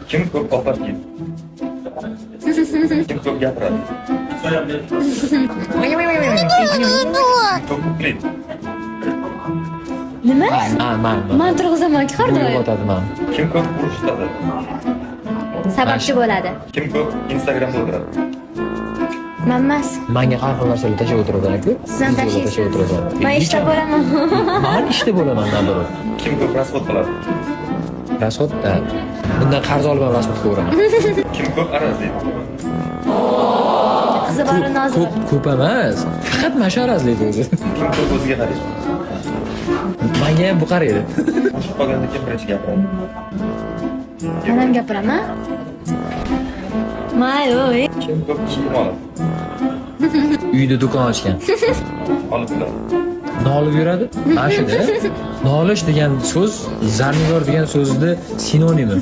Kim ko'p ovqat yeydi? Kim ko'p gapiradi? Ko'p uxlaydi. Nima? Man. Man turg'izaman-ku har doim. Uyg'otadi man. Kim ko'p urush tutadi? Sababchi bo'ladi. Kim ko'p Instagramda o'tiradi? Man emas. Menga har xil narsalar tashlab o'tiradi-ku. Siz ham tashlaysiz. Men ishda bo'laman. Men ishda bo'laman, nazorat. Kim ko'p rasxod qiladi? Rasxod, bundan qarz olib ham rasxodga o'raman. Kim ko'p arazlaydi? Qizi bor nozik. Ko'p emas. Faqat mana shu arazlaydi o'zi. Kim ko'p o'ziga qaraydi? Menga ham bu qaraydi. Qo'shib qolganda kim birinchi gapiradi? Men ham gapiraman. Mayoy. Kim ko'p kiyim oladi? Uyda do'kon ochgan. Olib yuradi. Nolib yuradi. Mana shuda. Nolish degan so'z, zarnigor degan so'zni sinonimi.